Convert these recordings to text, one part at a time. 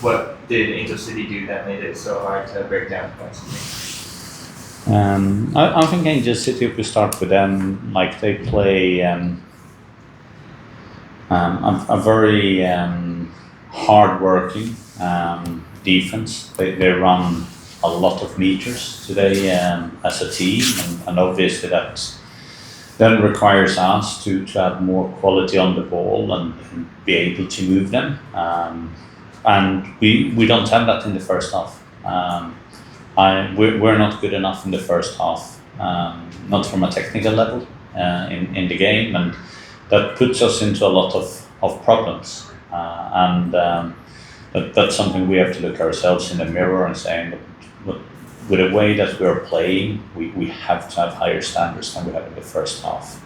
what did Angel City do that made it so hard to break down defensively? I think Angel City, if we start with them, like they play a very hard-working defense. They run a lot of meters today as a team, and obviously that then requires us to have more quality on the ball and be able to move them. And we don't have that in the first half. We're not good enough in the first half, not from a technical level in the game, and that puts us into a lot of problems. That's something we have to look ourselves in the mirror and saying, with the way that we're playing, we have to have higher standards than we had in the first half.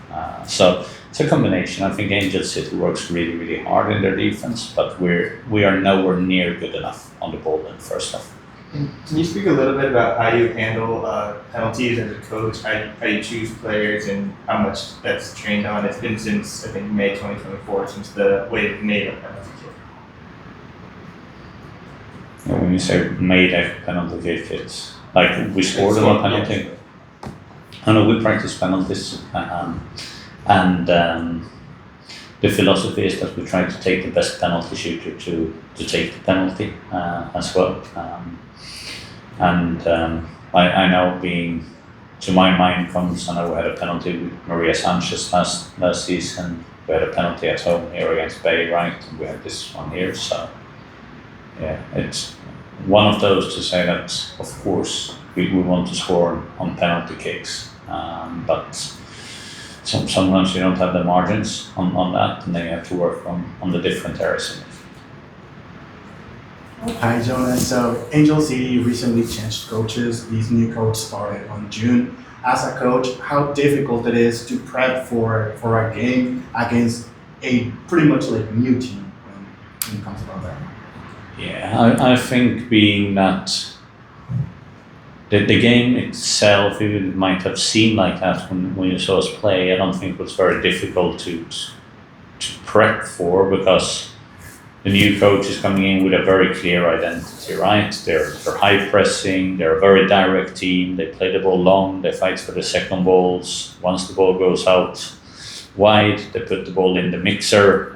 So it's a combination. I think Angel City works really, really hard in their defense, but we are nowhere near good enough on the ball in the first half. Can you speak a little bit about how you handle penalties as a coach, how you choose players, and how much that's trained on? It's been since, I think, May 2024, since the wave made a penalty kick. When you say made a penalty kick, it's like we scored on a penalty. Yes. I know we practice penalties, and the philosophy is that we try to take the best penalty shooter to take the penalty as well. I know, being to my mind comes, I know we had a penalty with Maria Sanchez last season. We had a penalty at home here against Bay, right? And we had this one here. So yeah, it's one of those to say that of course we want to score on penalty kicks, but sometimes you don't have the margins on that, and then you have to work on the different areas. Hi Jonas, so Angel City recently changed coaches. This new coach started on June. As a coach, how difficult it is to prep for a game against a pretty much like new team when it comes about that? Yeah, I think being that the game itself, even it might have seemed like that when you saw us play, I don't think it was very difficult to prep for, because the new coach is coming in with a very clear identity, right? They're high pressing, they're a very direct team, they play the ball long, they fight for the second balls. Once the ball goes out wide, they put the ball in the mixer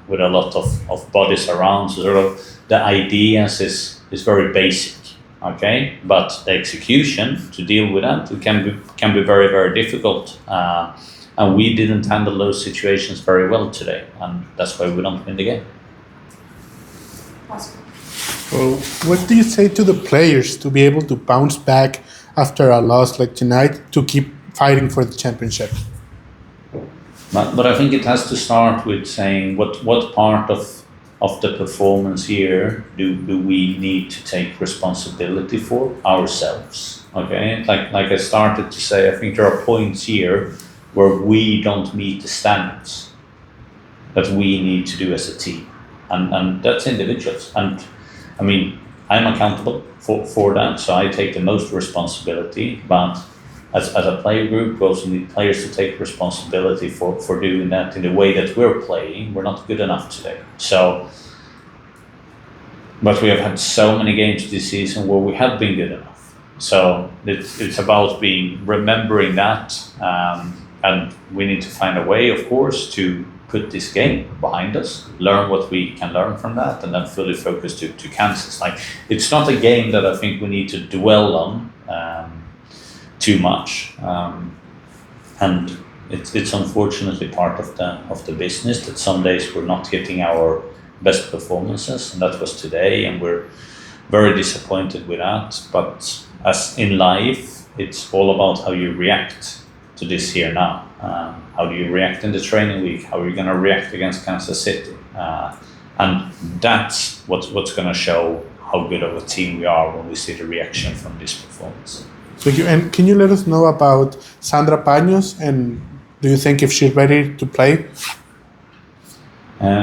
with a lot of bodies around. So sort of the ideas is very basic, okay? But the execution to deal with that, it can be very, very difficult. And we didn't handle those situations very well today, and that's why we don't win the game. Well, what do you say to the players to be able to bounce back after a loss like tonight to keep fighting for the championship? But I think it has to start with saying what part of the performance here do we need to take responsibility for ourselves, okay? Like I started to say, I think there are points here where we don't meet the standards that we need to do as a team. And that's individuals. And I mean, I'm accountable for that, so I take the most responsibility. But as a player group, we also need players to take responsibility for doing that in the way that we're playing. We're not good enough today. So, but we have had so many games this season where we have been good enough. So it's about remembering that, and we need to find a way, of course, to put this game behind us, learn what we can learn from that, and then fully focus to Kansas. Like, it's not a game that I think we need to dwell on too much, and it's unfortunately part of the business that some days we're not getting our best performances, and that was today, and we're very disappointed with that. But as in life, it's all about how you react to this here now. How do you react in the training week? How are you going to react against Kansas City? And that's what's going to show how good of a team we are when we see the reaction from this performance. So can you let us know about Sandra Paños, and do you think if she's ready to play?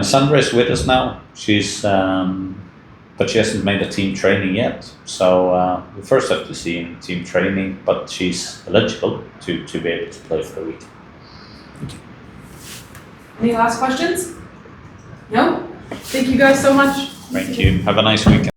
Sandra is with us now. She's but she hasn't made a team training yet. So we first have to see in team training, but she's eligible to be able to play for a week. Any last questions? No? Thank you guys so much. Thank you. Have a nice weekend.